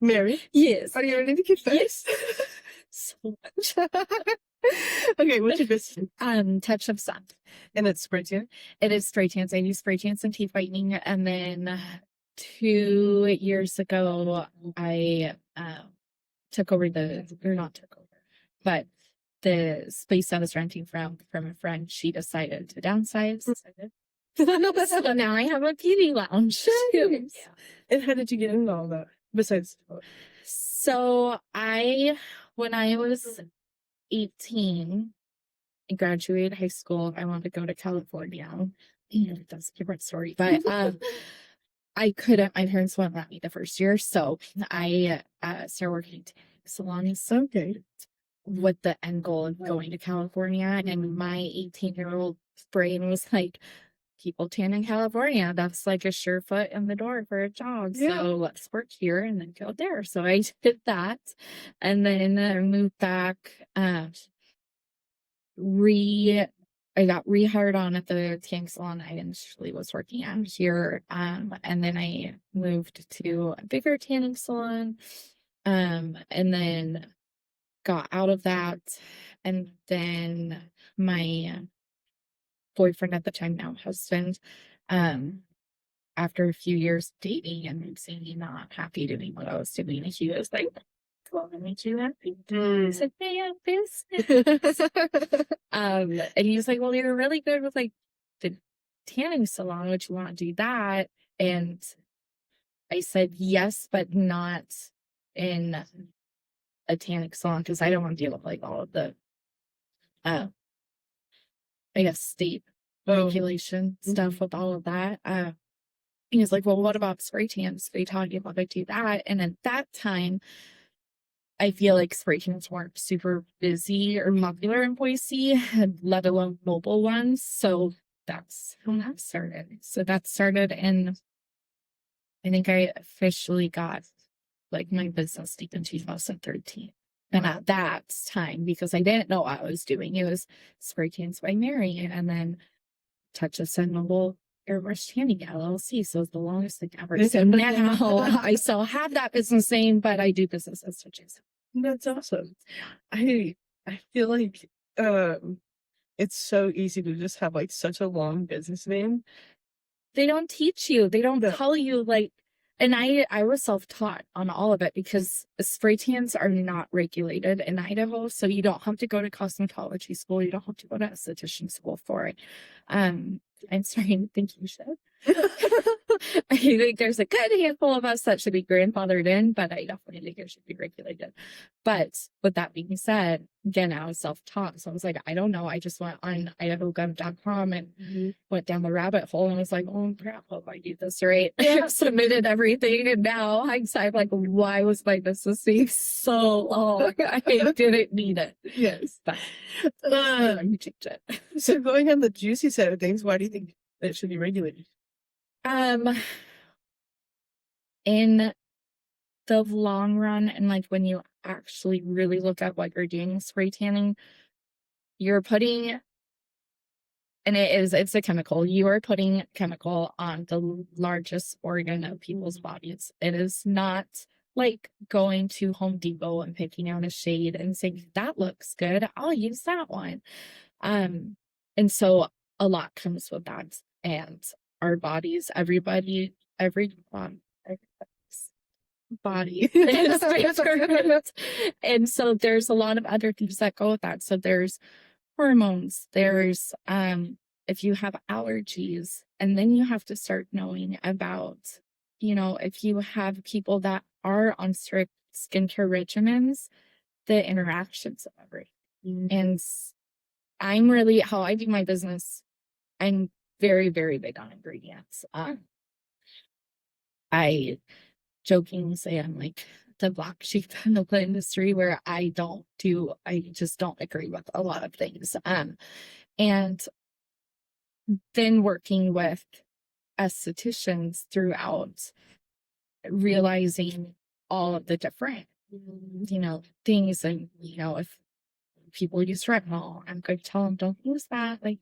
Mary? Yes. Are you ready to get this? So much. Okay, what's your business? Touch of Sun. And it's spray tan? It is spray tans. I do spray tans and teeth whitening. And then 2 years ago, I took over but the space I was renting from a friend, she decided to downsize. So now I have a beauty lounge. Nice. And how did you get into all that? Besides, So when I was 18, I graduated high school. I wanted to go to California. That's a different story. But I couldn't. My parents wouldn't let me the first year. So I started working at a salon. So okay. with the end goal of going to California. And my 18-year-old brain was like, people tan in California. That's like a sure foot in the door for a job. Yeah. So let's work here and then go there. So I did that. And then I moved back. I got rehired on at the tanning salon I initially was working at here. And then I moved to a bigger tanning salon. And then got out of that. And then my boyfriend at the time, now husband, after a few years dating and seeming not happy doing what I was doing, he was like, "Well, I make you happy." I said, "They have business." And he's like, "Well, you're really good with like the tanning salon. Would you want to do that?" And I said, "Yes, but not in a tanning salon because I don't want to deal with like all of the, I guess, state regulation stuff with all of that." He was like, "Well, what about spray tans? They taught you about to do that." And at that time, I feel like spray tans weren't super busy or popular in Boise, let alone mobile ones. So that's how that started. So that started in, I think I officially got like my business in 2013. And at that time, because I didn't know what I was doing, it was spray tans by Maire and then Touch of Sun Mobile Airbrush Tanning LLC. So it's the longest thing ever. So now I still have that business name, but I do business as Touch of Sun. That's awesome. I feel like it's so easy to just have like such a long business name. They don't teach you. They don't tell you like, and I was self-taught on all of it because spray tans are not regulated in Idaho. So you don't have to go to cosmetology school. You don't have to go to esthetician school for it. I'm starting to think you should. I think there's a good handful of us that should be grandfathered in, but I definitely think it should be regulated. But with that being said, again, I was self-taught. So I was like, I don't know. I just went on idahogov.com and went down the rabbit hole and was like, oh crap, hope I do this right. I submitted everything. And now I'm like, why was my business name so long? I didn't need it. Yes. But let me change it. So going on the juicy side of things, why do you think it should be regulated? In the long run, and like when you actually really look at what you're doing in spray tanning, you're putting, and it's a chemical, you are putting chemical on the largest organ of people's bodies. It is not like going to Home Depot and picking out a shade and saying, that looks good, I'll use that one. And so a lot comes with that. And our bodies, everybody's body is different. And so there's a lot of other things that go with that. So there's hormones, there's if you have allergies, and then you have to start knowing about, if you have people that are on strict skincare regimens, the interactions of everything. And I'm really, how I do my business, I'm very, very big on ingredients. I jokingly say I'm like the black sheep in the industry where I just don't agree with a lot of things. And then working with estheticians throughout, realizing all of the different, things. And, if people use retinol, I'm going to tell them, don't use that. Like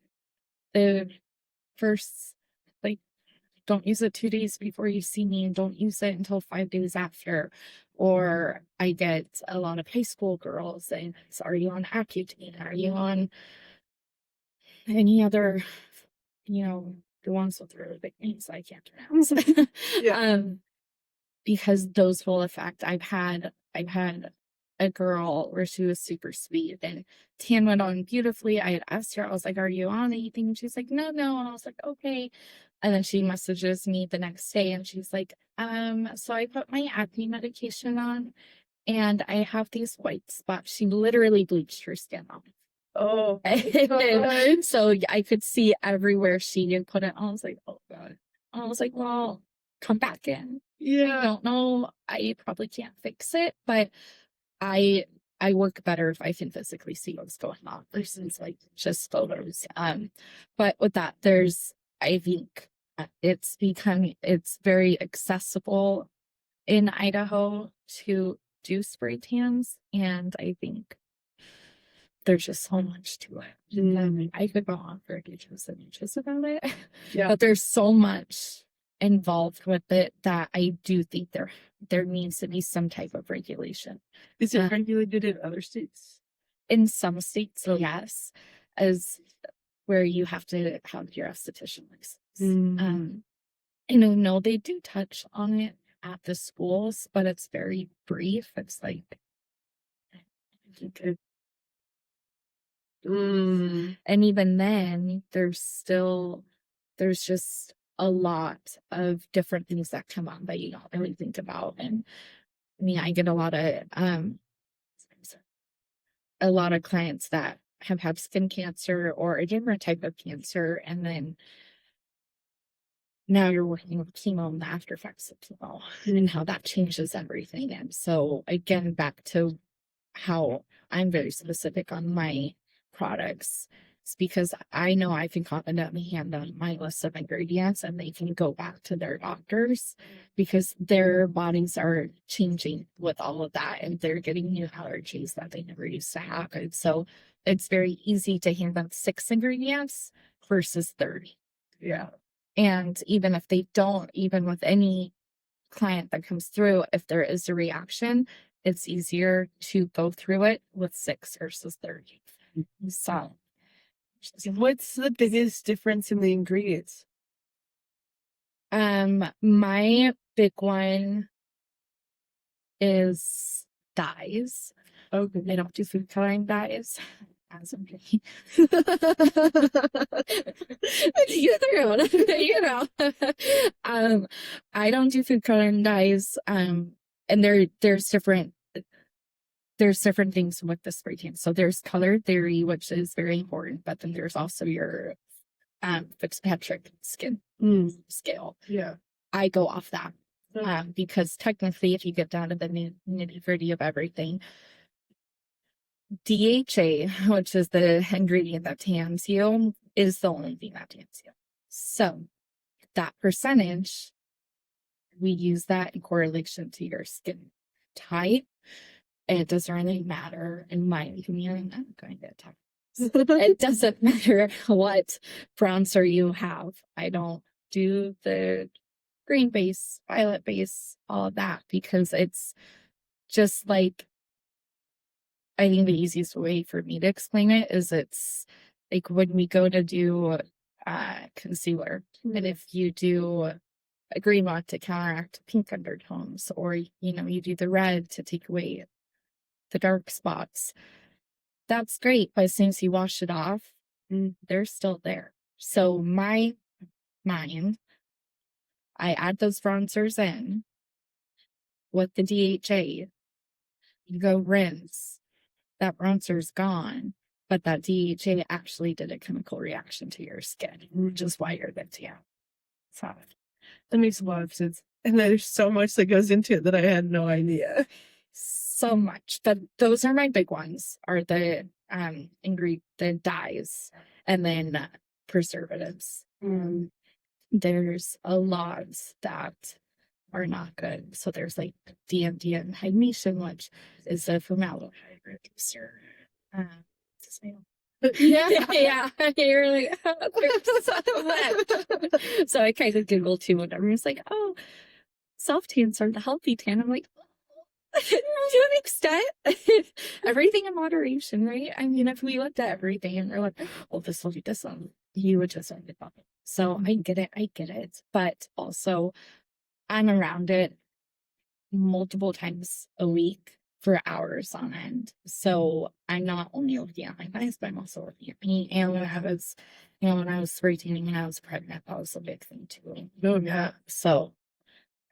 the first, like, don't use it 2 days before you see me, and don't use it until 5 days after. Or I get a lot of high school girls saying, "Are you on Accutane? Are you on any other, the ones with really big names I can't pronounce?" Yeah. um, because those will affect. I've had a girl where she was super sweet and tan went on beautifully. I had asked her, I was like, "Are you on anything?" And she's like, "No, no." And I was like, "Okay." And then she messages me the next day and she's like, so I put my acne medication on and I have these white spots." She literally bleached her skin off. Oh my And god. so I could see everywhere she had put it. I was like, "Oh God." I was like, "Well, come back in." I Yeah. don't know. I probably can't fix it, but I I work better if I can physically see what's going on versus like just photos. But with that, I think it's very accessible in Idaho to do spray tans, and I think there's just so much to it. Mm. I could go on for ages and ages about it, Yeah. but there's so much involved with it that I do think there needs to be some type of regulation. Is it Uh, regulated in other states? in some states, Oh. yes, as where you have to have your esthetician license. Mm. I know they do touch on it at the schools, but it's very brief. It's like, Okay. Mm. and even then, there's just a lot of different things that come up that you don't really think about. And I mean, I get a lot of clients that have had skin cancer or a different type of cancer, and then now you're working with chemo and the after effects of chemo and how that changes everything. And so again, back to how I'm very specific on my products. It's because I know I can confidently hand them my list of ingredients and they can go back to their doctors because their bodies are changing with all of that and they're getting new allergies that they never used to have. And so it's very easy to hand them 6 ingredients versus 30. Yeah. And even if they don't, even with any client that comes through, if there is a reaction, it's easier to go through it with 6 versus 30. So, What's the biggest difference in the ingredients? my big one is dyes. Okay. I don't do food coloring dyes. As I'm you know. I don't do food coloring dyes. And there's different things with the spray tan. So there's color theory, which is very important, but then there's also your Fitzpatrick skin scale. Yeah. I go off that because technically, if you get down to the nitty gritty of everything, DHA, which is the ingredient that tans you, is the only thing that tans you. So that percentage, we use that in correlation to your skin type. And it doesn't really matter, in my opinion. I'm going to attack. It doesn't matter what bronzer you have. I don't do the green base, violet base, all of that, because it's just like, I think the easiest way for me to explain it is it's like when we go to do concealer, and if you do a green one to counteract pink undertones, or you do the red to take away the dark spots, that's great. But as soon as you wash it off, they're still there. So mine, I add those bronzers in with the DHA. You go rinse. That bronzer's gone, but that DHA actually did a chemical reaction to your skin, which is why you're the tan. So That makes a lot of sense. And there's so much that goes into it that I had no idea. so much. But those are my big ones, are the the dyes and then preservatives. There's a lot that are not good. So there's like DMD and hydration, which is a formaldehyde reducer. Yeah, yeah. You're like, oh, there's so much. So I kind of giggle too when everyone's like, "Oh, soft tans are the healthy tan." I'm like, To an extent, everything in moderation, right? I mean, if we looked at everything and we're like, "Well, this will be this one," you would just end up. So I get it, but also I'm around it multiple times a week for hours on end. So I'm not only looking at my clients, but I'm also looking at me. And when I was 13 and I was pregnant, that was a big thing too. Oh, yeah. So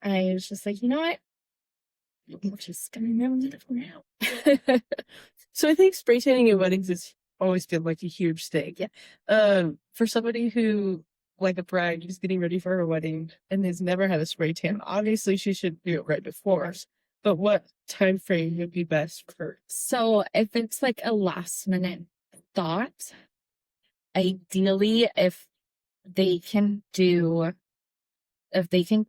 I was just like, you know what? We're just gonna know it for now. So I think spray tanning at weddings has always been like a huge thing. Yeah. For somebody who, like a bride who's getting ready for her wedding and has never had a spray tan, obviously she should do it right before. But what time frame would be best for her? So if it's like a last minute thought, ideally, they can do, if they can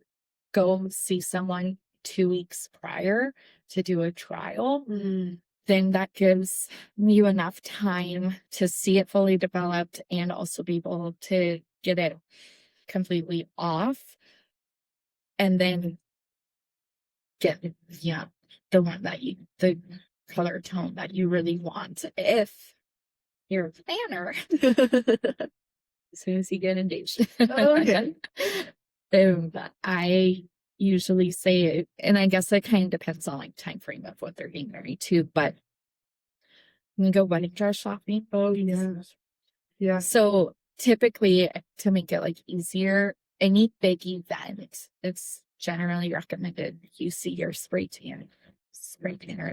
go see someone 2 weeks prior to do a trial, then that gives you enough time to see it fully developed and also be able to get it completely off and then get, yeah, the color tone that you really want if you're a planner. As soon as you get engaged. Oh, okay. I usually say, and I guess it kind of depends on like time frame of what they're getting married to, but I'm gonna go wedding dress shopping. Oh, yeah. Yeah. So typically to make it like easier, any big event, it's generally recommended you see your spray tanner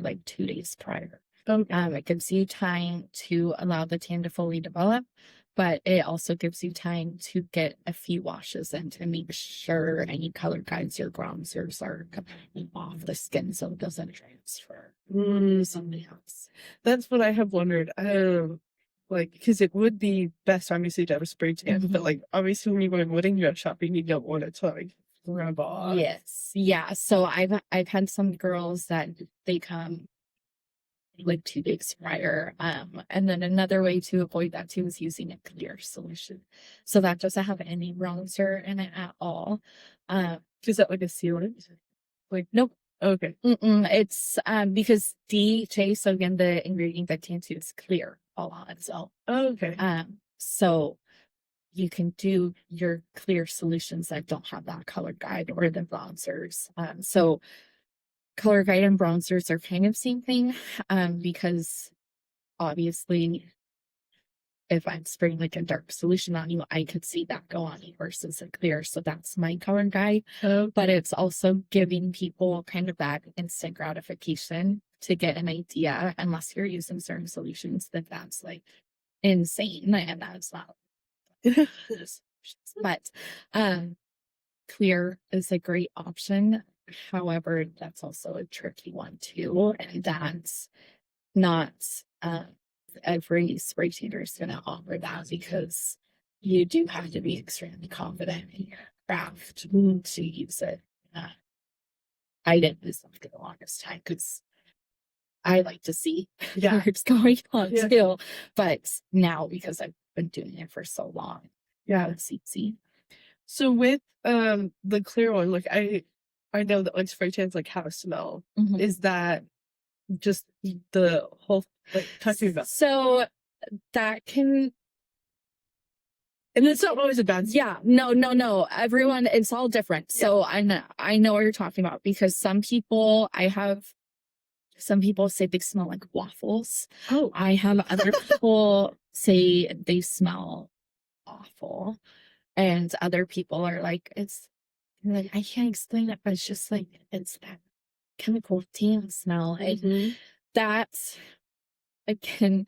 like 2 days prior. Okay. It gives you time to allow the tan to fully develop, but it also gives you time to get a few washes in to make sure any color guides your bronzers are completely off the skin so it doesn't transfer to somebody else. That's what I have wondered. Like, because it would be best, obviously, to have a spray tan, but like, obviously, when you're going wedding dress shopping, you don't want it to like rub off. Yes. Yeah. So I've had some girls that they come like 2 days prior. And then another way to avoid that too is using a clear solution. So that doesn't have any bronzer in it at all. Is that like a sealant? Like, Nope. okay. It's because DHA, so again, the ingredient that tans is clear all on itself. Okay. So you can do your clear solutions that don't have that color guide or the bronzers. So color guide and bronzers are kind of same thing, because obviously if I'm spraying like a dark solution on you, I could see that go on you versus a clear. So that's my color guide. But it's also giving people kind of that instant gratification to get an idea, unless you're using certain solutions, that's like insane. And that's not but clear is a great option. However, that's also a tricky one too. And that's not every spray tanner is going to offer that because you do have to be extremely confident in your craft to use it. I didn't use them for the longest time because I like to see where it's going on too. But now because I've been doing it for so long, it's easy. So with the clear one, like I know that like spray tans like have a smell. Is that just the whole like talking about? So that can, and it's not always a bad smell. no. Everyone, it's all different. So I know what you're talking about because some people say they smell like waffles. Oh, I have other people say they smell awful. And other people are like, I can't explain it, but it's just like, it's that chemical tan smell. And that, again,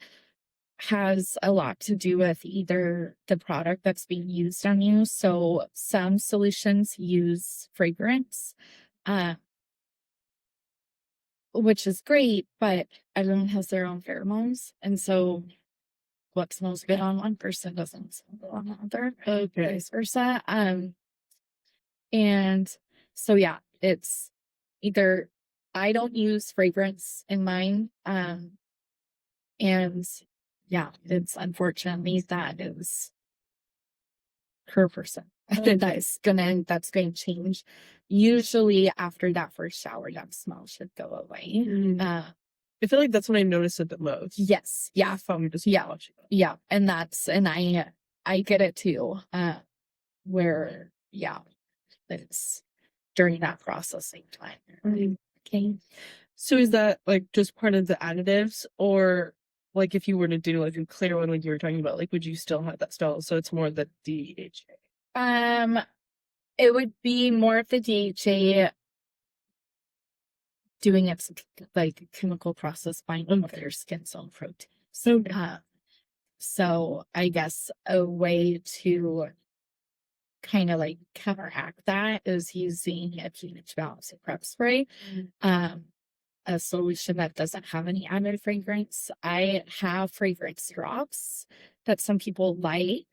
has a lot to do with either the product that's being used on you. So some solutions use fragrance, which is great, but everyone has their own pheromones. And so what smells good on one person doesn't smell good on another, vice versa. And so, it's either I don't use fragrance in mine. And it's unfortunately that is per person. Okay. That's going to change. Usually after that first shower, that smell should go away. I feel like that's when I notice it the most. Yes. Yeah. If I'm just Yeah. watching. Yeah. And I get it too. Where, yeah, it's during that processing time. Okay. So is that like just part of the additives, or like if you were to do like a clear one like you were talking about, like would you still have that smell? So it's more the DHA. It would be more of the DHA doing its like chemical process binding of your skin cell proteins. So I guess a way to kind of like counteract that is using a pH balancing prep spray. A solution that doesn't have any added fragrance. I have fragrance drops that some people like,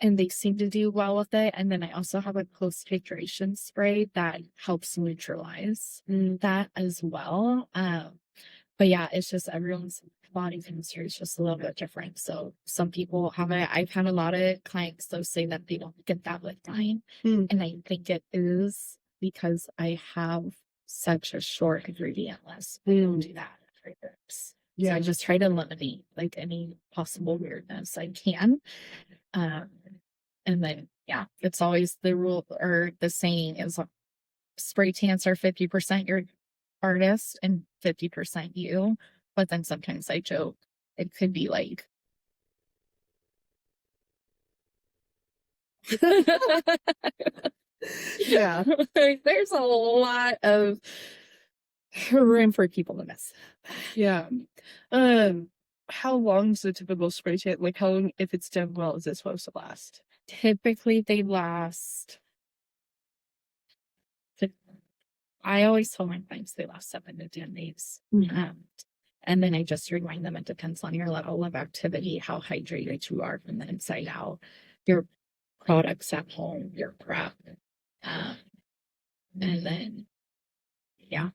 and they seem to do well with it. And then I also have a post hydration spray that helps neutralize that as well. But yeah, it's just everyone's body chemistry is just a little bit different. So some people have it. I've had a lot of clients though say that they don't get that with mine. And I think it is because I have such a short ingredient list. We don't do that for groups. Yeah. So I just try to eliminate like any possible weirdness I can. And then yeah, it's always the rule or the saying is spray tans are 50% your artist and 50% you. But then sometimes I joke it could be like Yeah. There's a lot of room for people to miss. Yeah. How long is the typical spray tan? Like how long, if it's done well, is it supposed to last? Typically they last. I always tell my clients they last 7 to 10 days. And then I just remind them it depends on your level of activity, how hydrated you are from the inside out, your products at home, your prep. And then, yeah,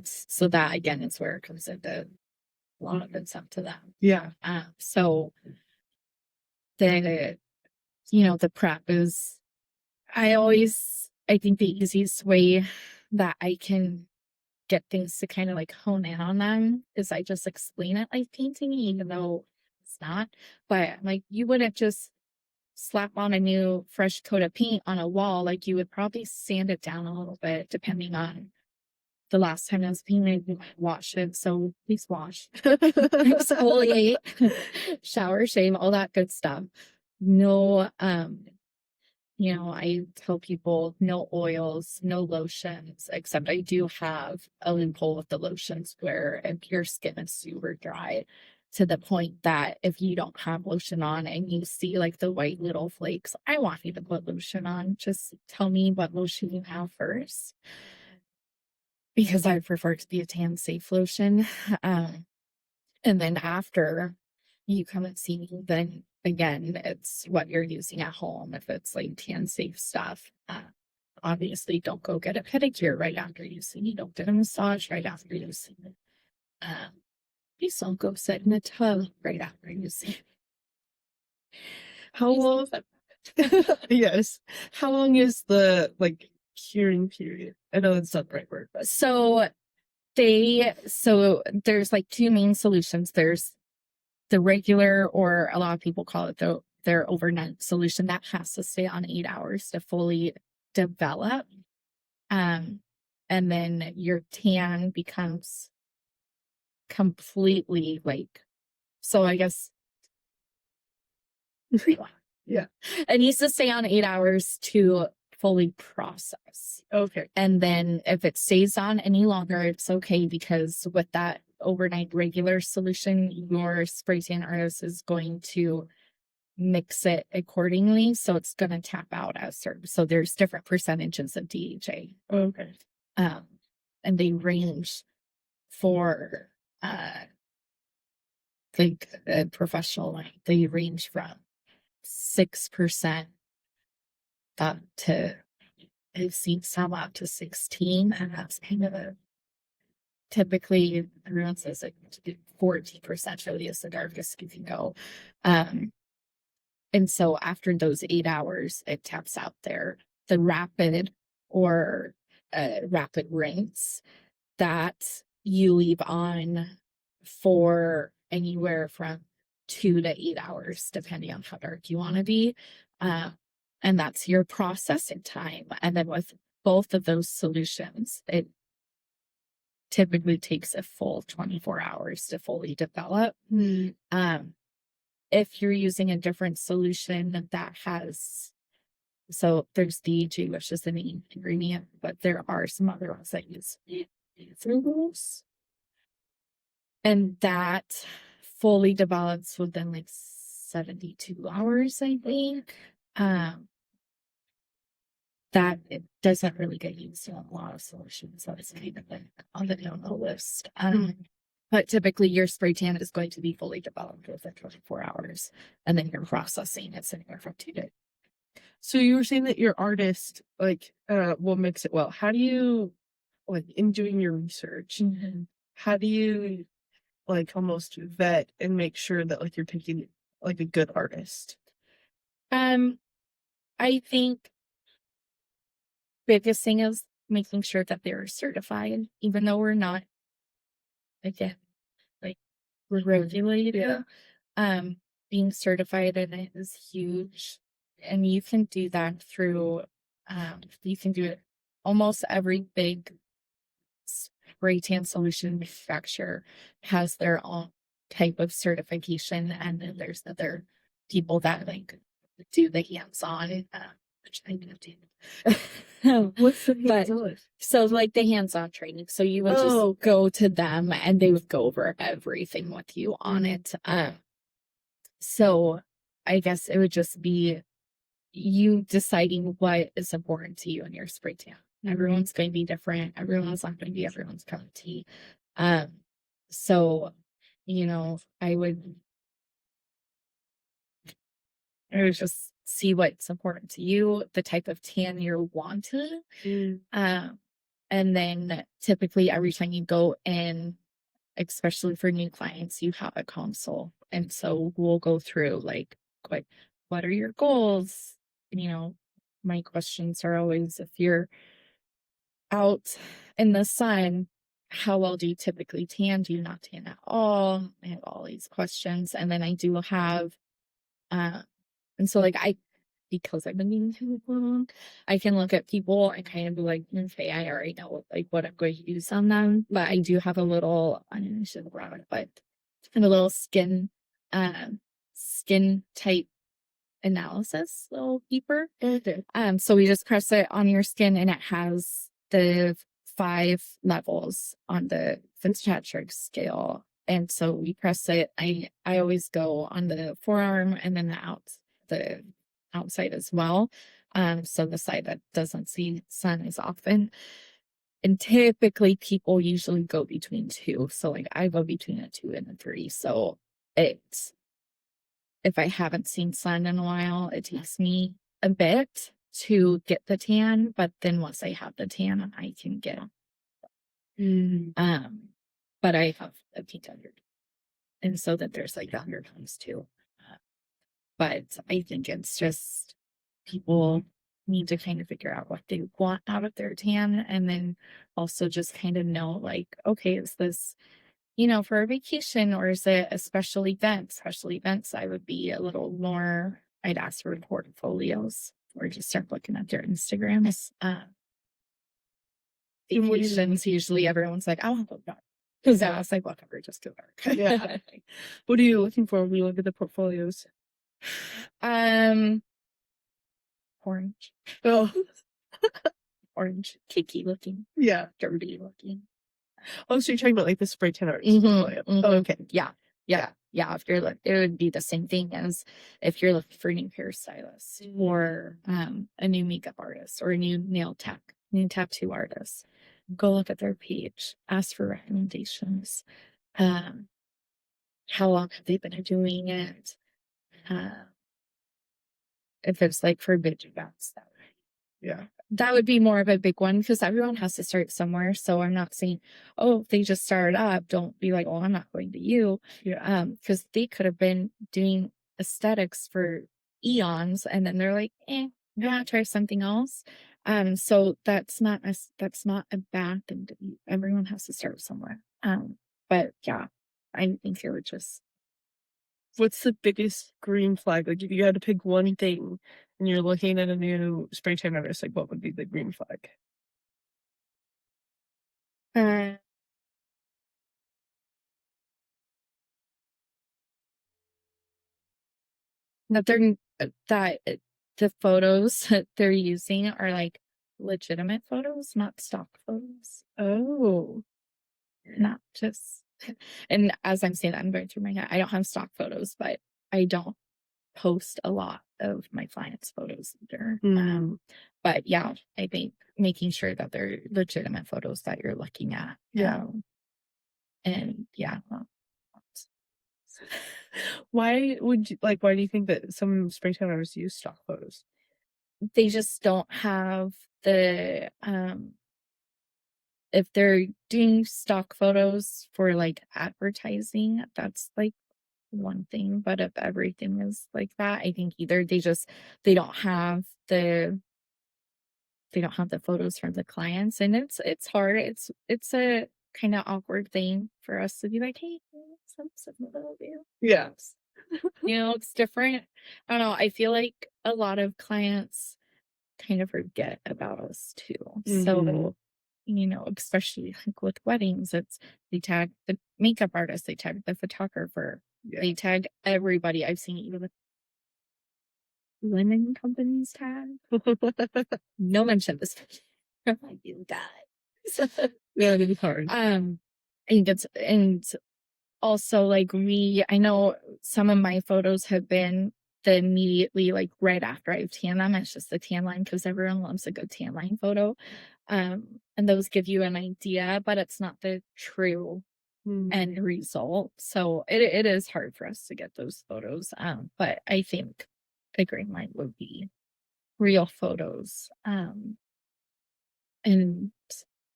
so that again is where it comes into a lot of it's up to them. Yeah. So the prep is, I think the easiest way that I can get things to kind of like hone in on them is I just explain it like painting, even though it's not. But like you wouldn't just slap on a new fresh coat of paint on a wall. Like you would probably sand it down a little bit depending on the last time it was painted. You might wash it. So please wash, exfoliate, shower, shave, all that good stuff. No, I tell people no oils, no lotions, except I do have a loophole with the lotions where if your skin is super dry to the point that if you don't have lotion on and you see like the white little flakes, I want you to put lotion on. Just tell me what lotion you have first. Because I prefer to be a tan safe lotion. And then after you come and see me, then again, it's what you're using at home. If it's like tan safe stuff, obviously don't go get a pedicure right after you see me. Don't get a massage right after you see me. Please don't go sit in a tub right after you see me. How long? Yes. How long is the like curing period? I know that's not the right word, but so there's like two main solutions. There's the regular, or a lot of people call it their overnight solution that has to stay on 8 hours to fully develop. And then your tan becomes completely like, so I guess, yeah, it needs to stay on 8 hours to fully process. Okay. And then if it stays on any longer, it's okay, because with that overnight regular solution, your spray tan artist is going to mix it accordingly. So it's going to tap out as certain. So there's different percentages of DHA. Okay. And they range for like a professional line. They range from 6% up to, I've seen some up to 16, and that's kind of a typically everyone says like 14% really is the darkest you can go. And so after those 8 hours, it taps out there. The rapid or rapid rinse that you leave on for anywhere from 2 to 8 hours, depending on how dark you want to be. And that's your processing time. And then with both of those solutions, it typically takes a full 24 hours to fully develop. If you're using a different solution that has, so there's DHA, which is the main ingredient, but there are some other ones that use rules, and that fully develops within like 72 hours, I think. That it doesn't really get used in a lot of solutions. So it's kind of like on the no-no list. But typically your spray tan is going to be fully developed within 24 hours. And then your processing is anywhere from 2 days. So you were saying that your artist will mix it well. How do you, like, in doing your research, how do you like almost vet and make sure that like you're picking like a good artist? I think biggest thing is making sure that they're certified, even though we're not, again, like regulated. Being certified in it is huge. And you can do that through, you can do it almost every big spray tan solution manufacturer has their own type of certification. And then there's other people that like do the hands-on, which I do too. What's the hands-on? So like the hands-on training. So you would just go to them and they would go over everything with you on it. So I guess it would just be you deciding what is important to you in your spray tan. Everyone's going to be different. Everyone's not going to be everyone's cup of tea. So, I would just see what's important to you, the type of tan you're wanting. And then typically every time you go in, especially for new clients, you have a consult. And so we'll go through like, what are your goals? My questions are always, if you're out in the sun, how well do you typically tan? Do you not tan at all? I have all these questions. And then I do have, and so like because I've been doing it for long, I can look at people and kind of be like, okay, I already know like what I'm going to use on them. But I do have a little, I should have brought it, but I have a little skin type analysis, little deeper. So we just press it on your skin and it has the 5 levels on the Fitzpatrick scale. And so we press it. I always go on the forearm and then the outside as well. So the side that doesn't see sun as often. And typically people usually go between 2. So like I go between a 2 and a 3. So if I haven't seen sun in a while, it takes me a bit to get the tan, but then once I have the tan, I can get but I have a pink undertone. And so that there's like the undertones too. But I think it's just people need to kind of figure out what they want out of their tan, and then also just kind of know like, okay, is this for a vacation, or is it a special event? Special events, I would be a little more, I'd ask for portfolios or just start looking at their Instagrams. Vacations, usually everyone's like, I want to go dark. Because I was like, whatever, just go dark. Yeah. What are you looking for when you look at the portfolios? Orange. Oh. Orange, cakey looking. Yeah. Dirty looking. Oh, so you're talking about like the spray tan art. Oh, okay. Yeah. If you're it would be the same thing as if you're looking for a new hairstylist or a new makeup artist or a new new tattoo artist. Go look at their page, ask for recommendations. How long have they been doing it? If it's like for big events, that would be more of a big one because everyone has to start somewhere. So I'm not saying, if they just started up, don't be like, I'm not going to you. Because they could have been doing aesthetics for eons, and then they're like, you want to try something else. So that's not a bad thing to be. Everyone has to start somewhere. But yeah, I think you're just What's the biggest green flag? Like, if you had to pick one thing and you're looking at a new spray tan artist, like, what would be the green flag? uh, that the photos that they're using are like legitimate photos, not stock photos, Oh. not just. And as I'm saying that, I'm going through my head. I don't have stock photos, but I don't post a lot of my clients' photos either. Mm. But yeah, I think making sure that they're legitimate photos that you're looking at. Yeah. And yeah, Why do you think that some spray tan artists use stock photos? they just don't have the if they're doing stock photos for like advertising, that's like one thing. But if everything is like that, I think either they don't have the photos from the clients, and it's hard. It's a kind of awkward thing for us to be like, hey, some photo view. Yeah. It's different. I don't know. I feel like a lot of clients kind of forget about us too. Mhm. So, especially like with weddings, they tag the makeup artist, they tag the photographer, Yeah. they tag everybody. I've seen even with linen companies tag. No mention this. I'm like, you guys. Yeah, it's hard. I think and also like I know some of my photos have been the immediately like right after I've tanned them. It's just the tan line because everyone loves a good tan line photo. And those give you an idea, but it's not the true end result. So it is hard for us to get those photos. But I think a green line would be real photos. And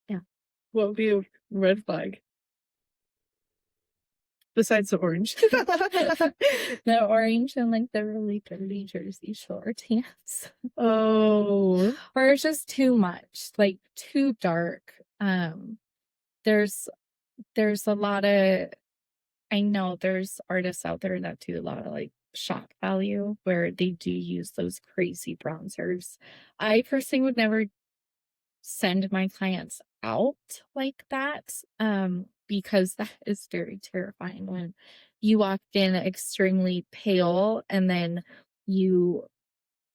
yeah. What would be a red flag? Besides the orange. The orange and like the really dirty jersey short pants. Oh. Or it's just too much, like too dark. There's a lot of I know there's artists out there that do a lot of like shock value where they do use those crazy bronzers. I personally would never send my clients out like that, because that is very terrifying when you walk in extremely pale and then you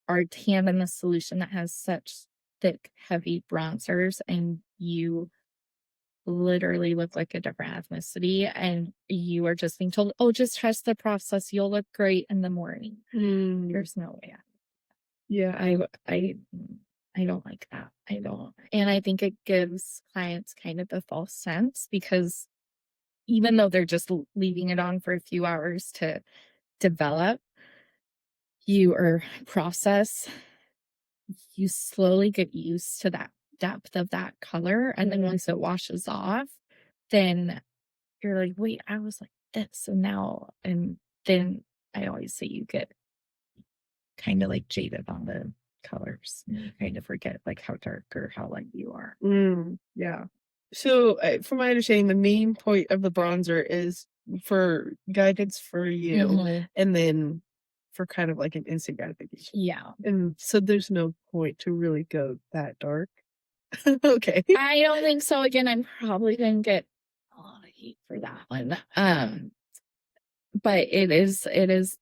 are tan in a solution that has such thick, heavy bronzers, and you literally look like a different ethnicity, and you are just being told, oh, just trust the process, you'll look great in the morning. There's no way. Yeah. I don't like that. I don't. And I think it gives clients kind of a false sense because even though they're just leaving it on for a few hours to develop, process, you slowly get used to that depth of that color. And then once it washes off, then you're like, wait, I was like this. And then I always say you get kind of like jaded on the colors. You kind of forget like how dark or how light you are. Yeah. So, from my understanding, the main point of the bronzer is for guidance for you, and then for kind of like an instant gratification. Yeah. And so there's no point to really go that dark. Okay. I don't think so. Again, I'm probably gonna get a lot of hate for that one. But it is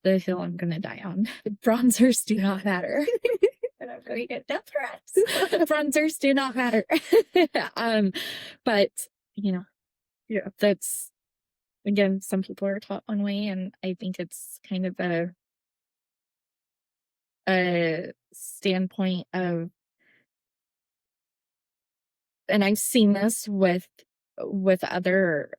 the hill I'm gonna die on. Bronzers do not matter. And I'm going to get death threats. Bronzers do not matter. But Yeah. that's again, some people are taught one way, and I think it's kind of a standpoint of, and I've seen this with other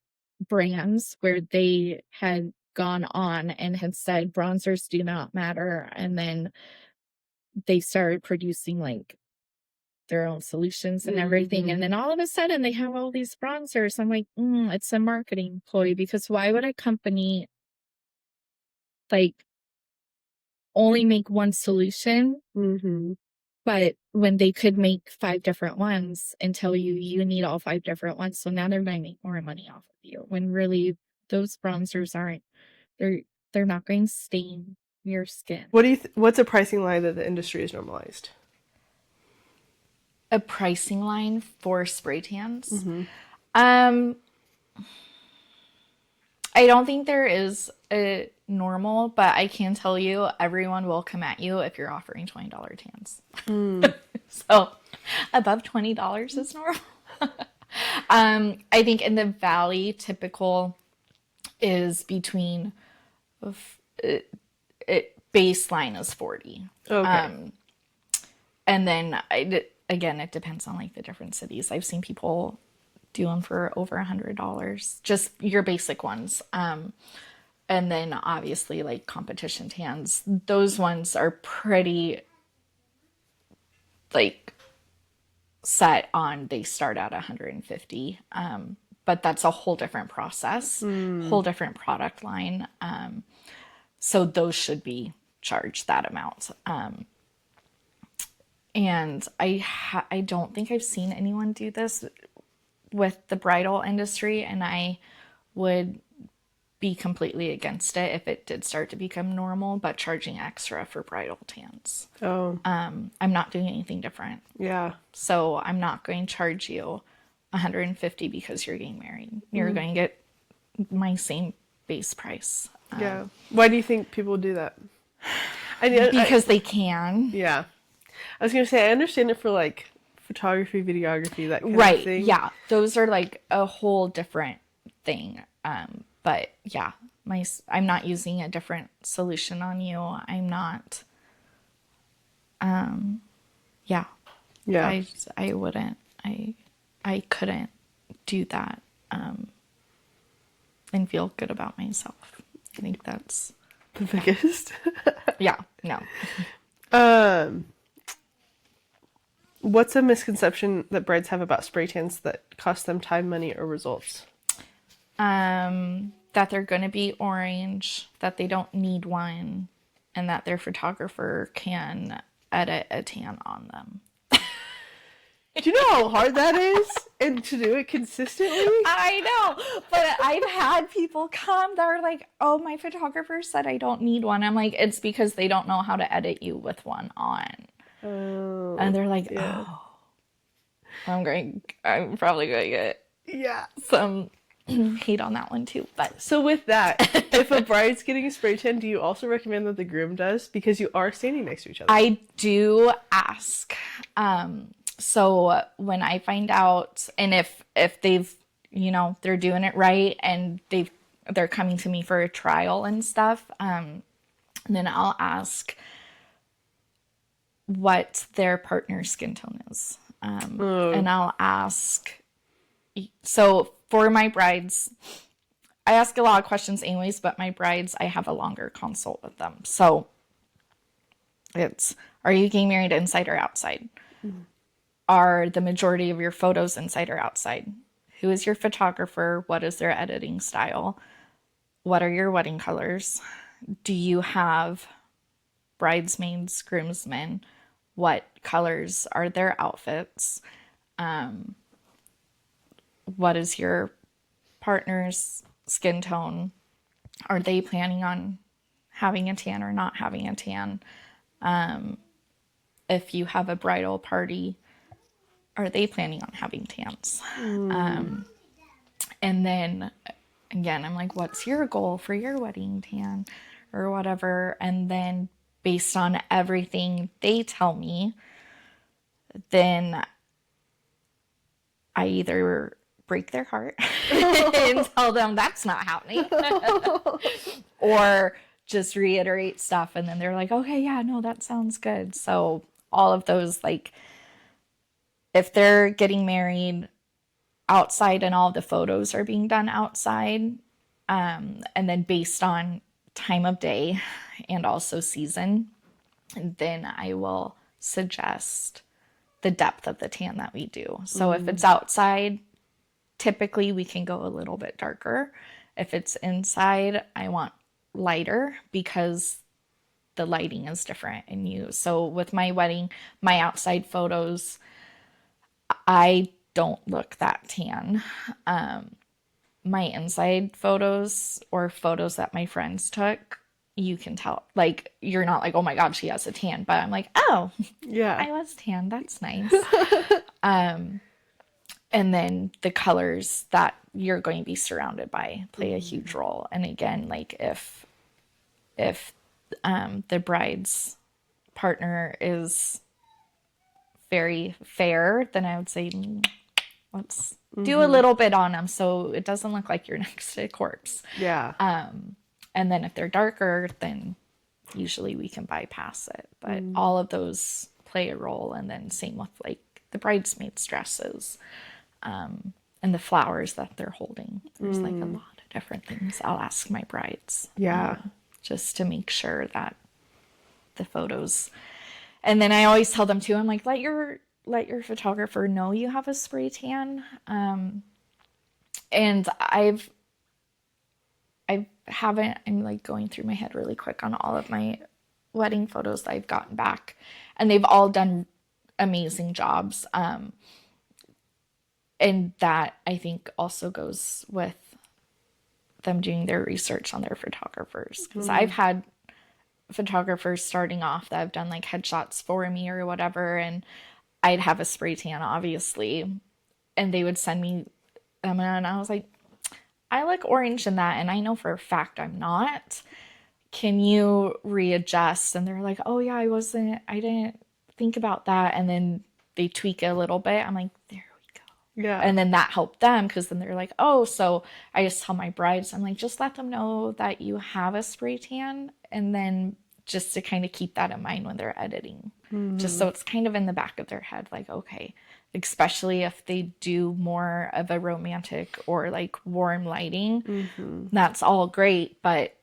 brands where they had gone on and had said bronzers do not matter, and then they started producing like their own solutions and everything, and then all of a sudden they have all these bronzers. I'm like, it's a marketing ploy, because why would a company like only make one solution, but when they could make 5 different ones and tell you need all 5 different ones, so now they're gonna make more money off of you, when really those bronzers aren't, they're not going to stain your skin. What do you what's a pricing line that the industry has normalized? A pricing line for spray tans? I don't think there is a normal, but I can tell you everyone will come at you if you're offering $20 tans. So above $20 is normal. I think in the Valley, typical is between baseline is 40. Okay. And then again, it depends on like the different cities. I've seen people do them for over $100, just your basic ones. And then obviously like competition tans, those ones are pretty like set on, they start at 150. But that's a whole different process, whole different product line. So those should be charged that amount. And I don't think I've seen anyone do this with the bridal industry, and I would be completely against it if it did start to become normal, but charging extra for bridal tans. Oh. I'm not doing anything different. Yeah. So I'm not going to charge you $150 because you're getting married. You're going to get my same base price. Yeah. Why do you think people do that? Because they can. Yeah. I was going to say, I understand it for like photography, videography, that kind Right. of thing. Yeah. Those are like a whole different thing. But yeah, I'm not using a different solution on you. I'm not, yeah. Yeah. I wouldn't, I couldn't do that, and feel good about myself. I think that's The biggest. yeah, no. What's a misconception that brides have about spray tans that cost them time, money, or results? That they're going to be orange, that they don't need one, and that their photographer can edit a tan on them. Do you know how hard that is? And to do it consistently? I know, but I've had people come that are like, oh, my photographer said I don't need one. I'm like, it's because they don't know how to edit you with one on. Oh. And they're like, yeah. oh, I'm probably going to get Yeah. some hate on that one too. But So with that, if a bride's getting a spray tan, do you also recommend that the groom does? Because you are standing next to each other. I do ask. So when I find out, and if they've, they're doing it right and they're coming to me for a trial and stuff, then I'll ask what their partner's skin tone is. And I'll ask, so for my brides, I ask a lot of questions anyways, but my brides, I have a longer consult with them. So it's, are you getting married inside or outside? Mm-hmm. Are the majority of your photos inside or outside? Who is your photographer? What is their editing style? What are your wedding colors? Do you have bridesmaids, groomsmen? What colors are their outfits? What is your partner's skin tone? Are they planning on having a tan or not having a tan? If you have a bridal party, are they planning on having tans? And then again, I'm like, what's your goal for your wedding tan or whatever? And then based on everything they tell me, then I either break their heart and tell them that's not happening or just reiterate stuff. And then they're like, okay, yeah, no, that sounds good. So all of those, like, if they're getting married outside and all the photos are being done outside, and then based on time of day and also season, then I will suggest the depth of the tan that we do. So if it's outside, typically we can go a little bit darker. If it's inside, I want lighter because the lighting is different in you. So with my wedding, my outside photos, I don't look that tan. My inside photos or photos that my friends took, you can tell. Like, you're not like, oh my God, she has a tan. But I'm like, oh, Yeah. I was tan. That's nice. And then the colors that you're going to be surrounded by play a huge role. And again, like if the bride's partner is very fair, then I would say let's do a little bit on them so it doesn't look like you're next to a corpse. Yeah. And then if they're darker, then usually we can bypass it. But all of those play a role. And then same with like the bridesmaids' dresses, and the flowers that they're holding. There's like a lot of different things I'll ask my brides. Yeah. Just to make sure that the photos. And then I always tell them too, I'm like, let your photographer know you have a spray tan. And I'm like going through my head really quick on all of my wedding photos that I've gotten back, and they've all done amazing jobs. And that I think also goes with them doing their research on their photographers. Because I've had photographers starting off that have done like headshots for me or whatever, and I'd have a spray tan, obviously, and they would send me them, and I was like, I look orange in that, and I know for a fact I'm not. Can you readjust? And they're like, oh yeah, I didn't think about that. And then they tweak it a little bit. I'm like, there we go. Yeah. And then that helped them, because then they're like, oh, so I just tell my brides, I'm like, just let them know that you have a spray tan, and then just to kind of keep that in mind when they're editing. Just so it's kind of in the back of their head, like, okay, especially if they do more of a romantic or like warm lighting, that's all great, but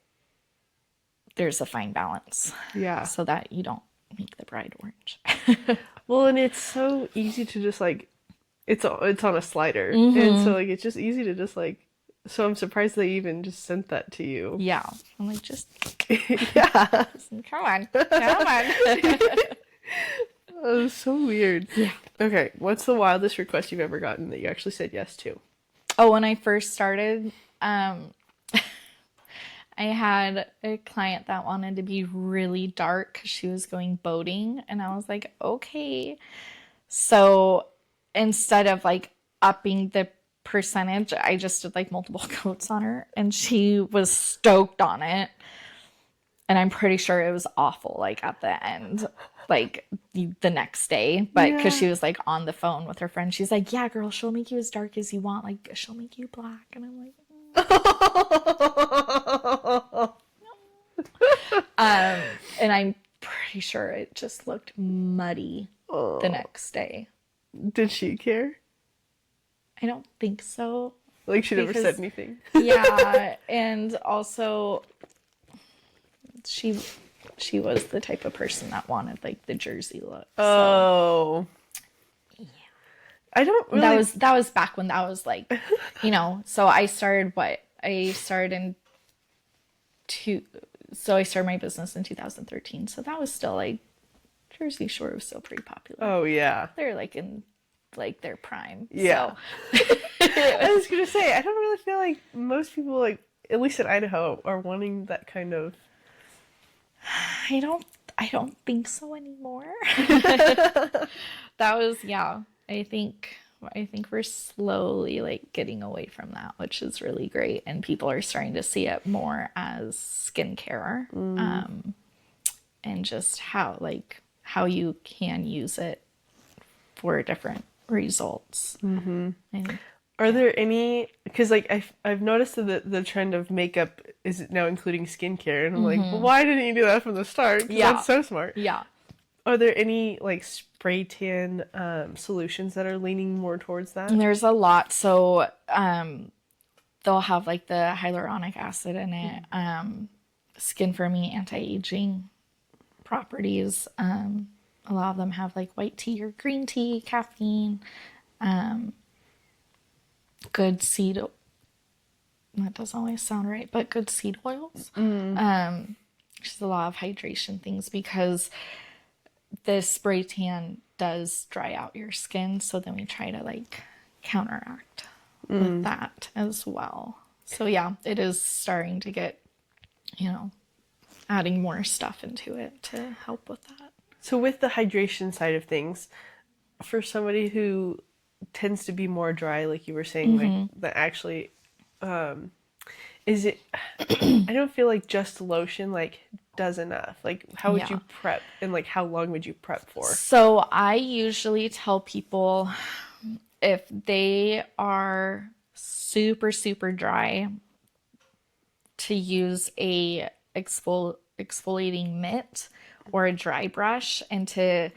there's a fine balance. Yeah. So that you don't make the bride orange. Well, and it's so easy to just like, it's on a slider, and so like it's just easy to just like. So I'm surprised they even just sent that to you. Yeah, I'm like, just Yeah. come on. Oh, it's so weird. Yeah. Okay, what's the wildest request you've ever gotten that you actually said yes to? Oh, when I first started, I had a client that wanted to be really dark because she was going boating, and I was like, okay. So instead of like upping the percentage, I just did like multiple coats on her, and she was stoked on it. And I'm pretty sure it was awful, like at the end, like the next day. But because she was like on the phone with her friend, she's like, yeah, girl, she'll make you as dark as you want. Like, she'll make you black. And I'm like, and I'm pretty sure it just looked muddy the next day. Did she care? I don't think so. Like, she never said anything? Yeah, and also she was the type of person that wanted like the jersey look. So. Oh. Yeah. I don't really... That was back when that was like, you know, so I started my business in 2013. So that was still like, Jersey Shore was still pretty popular. Oh, yeah. They're like in like their prime. Yeah. So. I was going to say, I don't really feel like most people, like, at least in Idaho, are wanting that kind of... I don't think so anymore. That was, yeah. I think we're slowly like getting away from that, which is really great, and people are starting to see it more as skincare, and just how you can use it for different results. And, Are there any, because like I've noticed that the trend of makeup is now including skincare, and I'm like, well, why didn't you do that from the start? 'Cause that's so smart. Yeah. Are there any like spray tan solutions that are leaning more towards that? And there's a lot. So they'll have like the hyaluronic acid in it, skin firming, anti-aging properties. A lot of them have like white tea or green tea, caffeine, good seed. That doesn't always sound right, but good seed oils. just a lot of hydration things, because the spray tan does dry out your skin. So then we try to like counteract with that as well. So yeah, it is starting to get, adding more stuff into it to help with that. So with the hydration side of things, for somebody who tends to be more dry, like you were saying, like that actually, is it, I don't feel like just lotion like does enough. Like how would you prep, and like how long would you prep for? So I usually tell people, if they are super, super dry, to use a exfoliating mitt or a dry brush, and to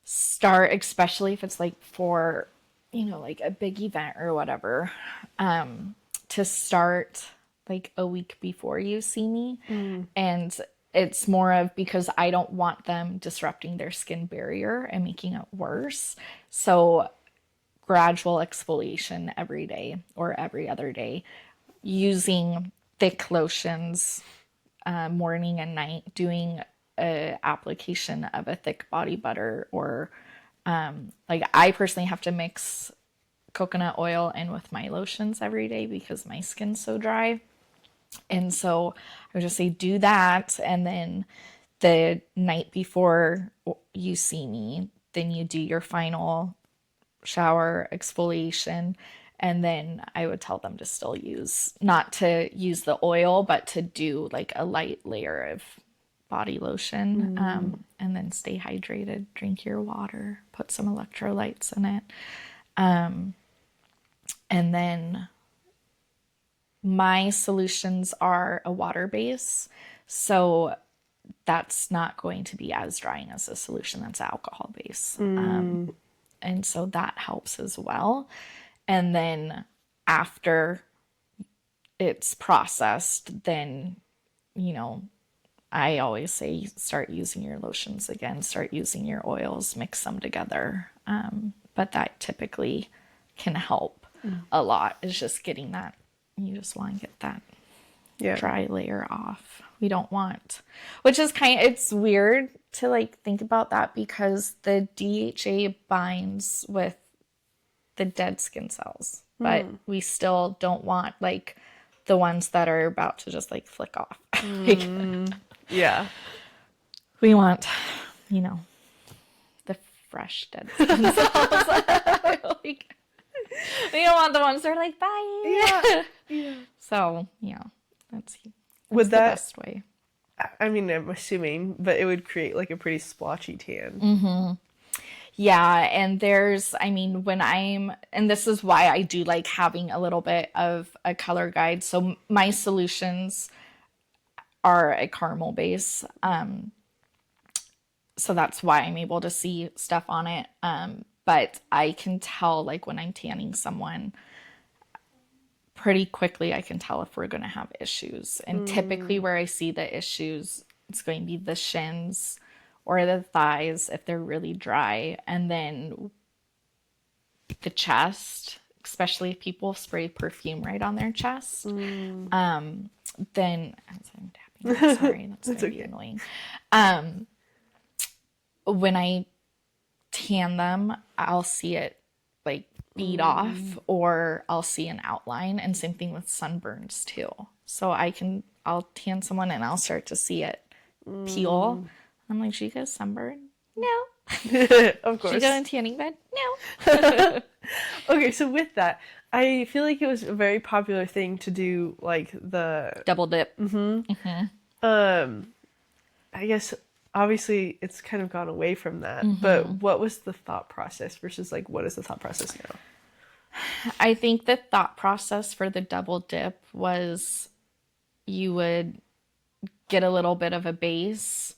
start, especially if it's like for, like a big event or whatever, to start like a week before you see me. And it's more of, because I don't want them disrupting their skin barrier and making it worse. So gradual exfoliation every day or every other day, using thick lotions morning and night, doing a application of a thick body butter, or like I personally have to mix coconut oil in with my lotions every day because my skin's so dry. And so I would just say do that, and then the night before you see me, then you do your final shower exfoliation. And then I would tell them to still not to use the oil, but to do like a light layer of body lotion, and then stay hydrated, drink your water, put some electrolytes in it. And then my solutions are a water base. So that's not going to be as drying as a solution that's alcohol base. And so that helps as well. And then after it's processed, then, I always say start using your lotions again, start using your oils, mix them together. But that typically can help a lot, is just getting that. You just want to get that dry layer off. We don't want, which is it's weird to like think about that, because the DHA binds with the dead skin cells, but we still don't want like the ones that are about to just like flick off. Yeah. We want, the fresh dead skin cells. Like, we don't want the ones that are like, bye. Yeah. So, that's Would the that, best way. I mean, I'm assuming, but it would create like a pretty splotchy tan. Yeah, and and this is why I do like having a little bit of a color guide. So my solutions are a caramel base. So that's why I'm able to see stuff on it. But I can tell, like when I'm tanning someone, pretty quickly I can tell if we're going to have issues. And typically where I see the issues, it's going to be the shins or the thighs if they're really dry. And then the chest, especially if people spray perfume right on their chest. Then, I'm tapping. Sorry, that's going to be annoying. When I tan them, I'll see it like bead off, or I'll see an outline. And same thing with sunburns too. So I'll tan someone and I'll start to see it peel. I'm like, should you get sunburn? No. Of course. Should you go in tanning bed? No. Okay, so with that, I feel like it was a very popular thing to do, like the double dip. I guess obviously it's kind of gone away from that, but what was the thought process versus like what is the thought process now? I think the thought process for the double dip was you would get a little bit of a base,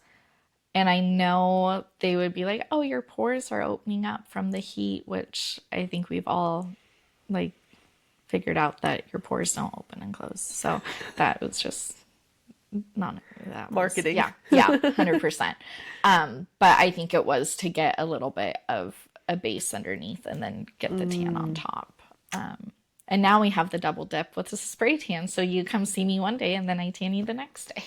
and I know they would be like, oh, your pores are opening up from the heat, which I think we've all like figured out that your pores don't open and close. So that was just marketing. Yeah, 100%. But I think it was to get a little bit of a base underneath and then get the tan on top. And now we have the double dip with the spray tan. So you come see me one day and then I tan you the next day.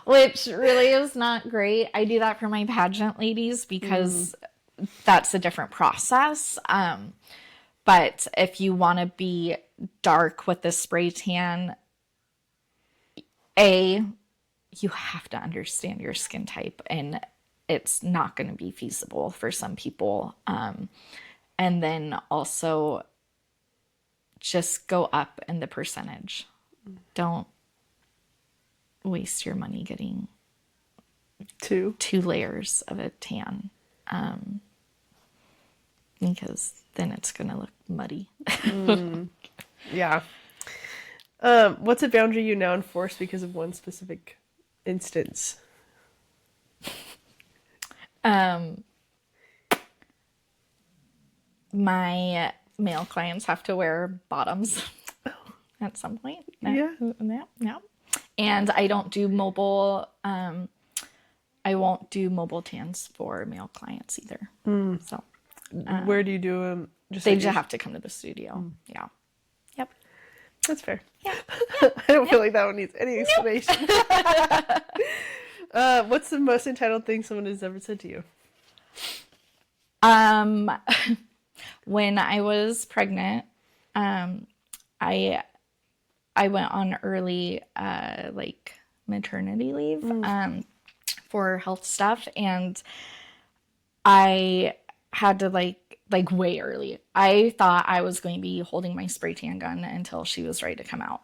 which really is not great. I do that for my pageant ladies because that's a different process. But if you want to be dark with the spray tan, you have to understand your skin type, and it's not going to be feasible for some people. And then also just go up in the percentage. Don't waste your money getting two layers of a tan, because then it's going to look muddy. Yeah. What's a boundary you now enforce because of one specific instance? My male clients have to wear bottoms at some point. Yeah. And I don't do mobile. I won't do mobile tans for male clients either. So where do you do them? They just have to come to the studio. Yeah. Yep. That's fair. Yeah. I don't feel like that one needs any explanation. What's the most entitled thing someone has ever said to you? When I was pregnant, I went on early like maternity leave for health stuff, and I had to like way early. I thought I was going to be holding my spray tan gun until she was ready to come out.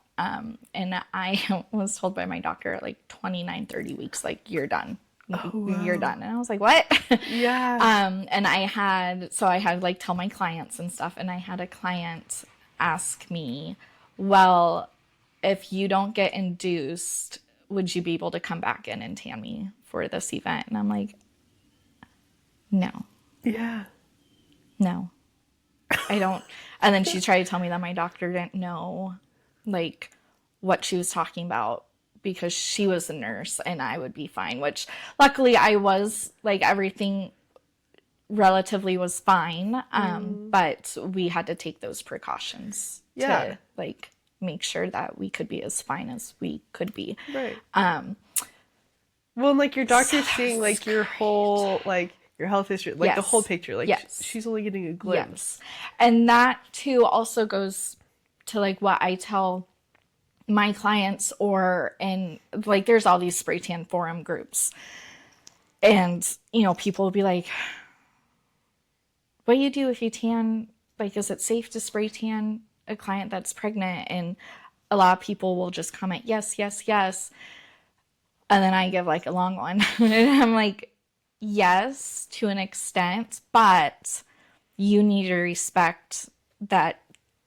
And I was told by my doctor at like 29, 30 weeks, like, you're done. You're done. And I was like, what? Yeah. And I had like tell my clients and stuff. And I had a client ask me, well, if you don't get induced, would you be able to come back in and tan me for this event? And I'm like, no. Yeah. No, I don't. And then she tried to tell me that my doctor didn't know like what she was talking about because she was a nurse and I would be fine, which luckily I was. Like, everything relatively was fine. But we had to take those precautions to like make sure that we could be as fine as we could be. Right. Well, like, your doctor's So seeing like your whole like your health history, like the whole picture. Like, she's only getting a glimpse. And that too also goes to like what I tell my clients, or in like, there's all these spray tan forum groups, and you know, people will be like, what do you do if you tan? Like, is it safe to spray tan a client that's pregnant? And a lot of people will just comment, yes, yes, yes. And then I give like a long one. And I'm like, yes, to an extent, but you need to respect that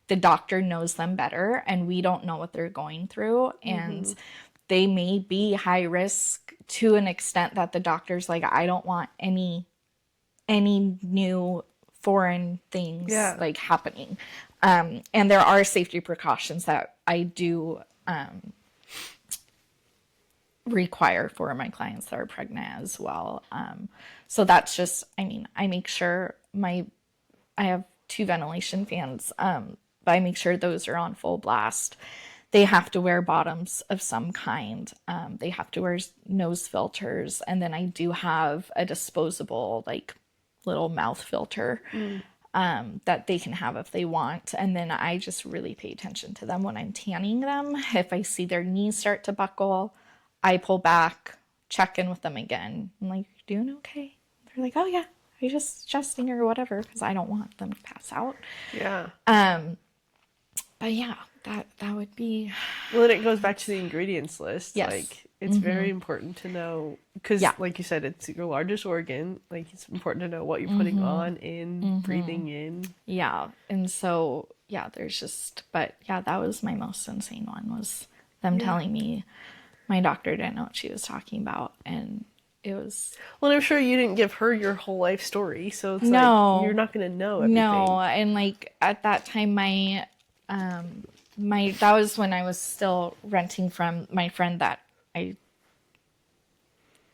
the doctor knows them better and we don't know what they're going through. And they may be high risk to an extent that the doctor's like, I don't want any new foreign things like happening. And there are safety precautions that I do require for my clients that are pregnant as well. So that's just, I mean, I make sure I have 2 ventilation fans, but I make sure those are on full blast. They have to wear bottoms of some kind. They have to wear nose filters. And then I do have a disposable, like, little mouth filter that they can have if they want. And then I just really pay attention to them when I'm tanning them. If I see their knees start to buckle, I pull back, check in with them again. I'm like, you doing okay? They're like, oh yeah, I'm just adjusting or whatever, because I don't want them to pass out. Yeah. But yeah, that would be. Well, then it goes back to the ingredients list. Yes. Like, it's very important to know, because like you said, it's your largest organ. Like, it's important to know what you're putting on, breathing in. Yeah. And so, yeah, there's just, but yeah, that was my most insane one, was them telling me my doctor didn't know what she was talking about. And it was. Well, I'm sure you didn't give her your whole life story. So it's like, you're not going to know everything. No. And like, at that time, that was when I was still renting from my friend that I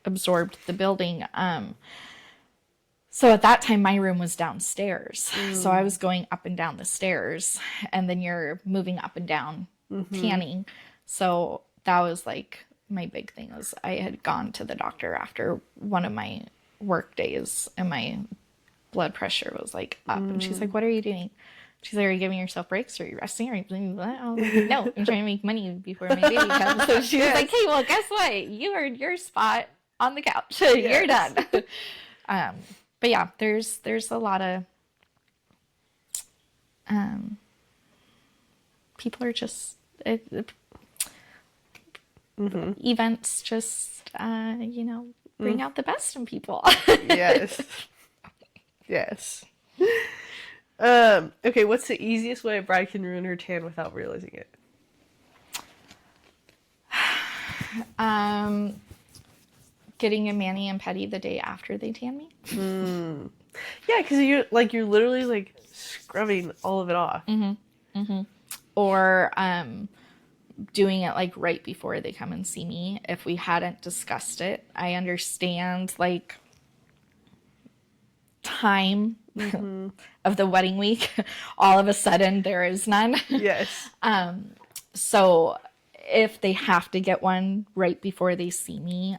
absorbed the building. So at that time, my room was downstairs. So I was going up and down the stairs, and then you're moving up and down tanning. So that was like my big thing was I had gone to the doctor after one of my work days and my blood pressure was like up. And she's like, what are you doing? She's like, are you giving yourself breaks? Or are you resting? Or are you doing what? I was like, no, I'm trying to make money before my baby comes. So she was like, hey, well, guess what? You earned your spot on the couch. You're done. But yeah, there's a lot of people are just events just bring out the best in people. Yes. Yes. Okay, what's the easiest way a bride can ruin her tan without realizing it? Getting a mani and pedi the day after they tan me. Yeah, because you're literally like scrubbing all of it off. Or doing it like right before they come and see me if we hadn't discussed it. I understand like time of the wedding week. All of a sudden there is none. Yes. So if they have to get one right before they see me,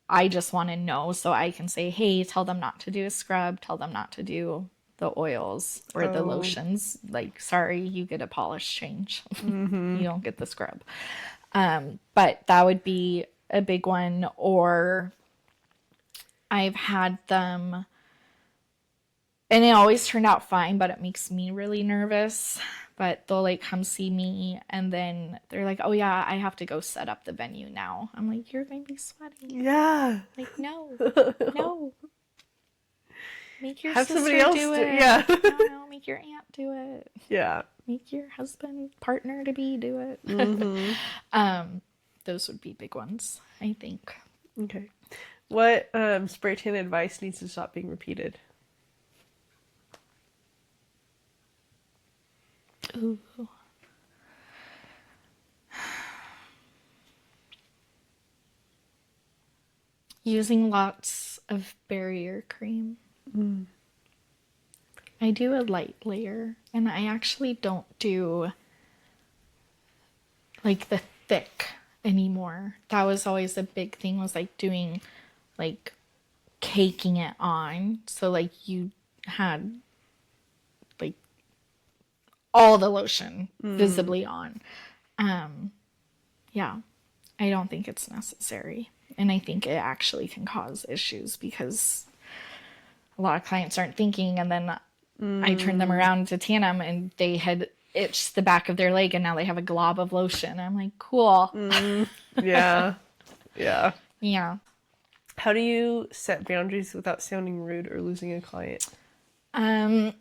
I just want to know so I can say, hey, tell them not to do a scrub, tell them not to do the oils or the lotions. Like, sorry, you get a polish change. You don't get the scrub. But that would be a big one. Or I've had them, and it always turned out fine, but it makes me really nervous. But they'll like come see me and then they're like, oh yeah, I have to go set up the venue now. I'm like, you're going to be sweating. Yeah. Like, no. Make your Have sister somebody else do it. Yeah. No, make your aunt do it. Yeah. Make your husband, partner to be do it. Those would be big ones, I think. Okay. What spray tan advice needs to stop being repeated? Ooh. Using lots of barrier cream. I do a light layer, and I actually don't do like the thick anymore. That was always a big thing, was like doing like caking it on. So like you had like all the lotion visibly on. Yeah, I don't think it's necessary. And I think it actually can cause issues because a lot of clients aren't thinking, and then I turn them around to tan them and they had itched the back of their leg and now they have a glob of lotion. I'm like, cool. Yeah. Yeah. Yeah. How do you set boundaries without sounding rude or losing a client? I'm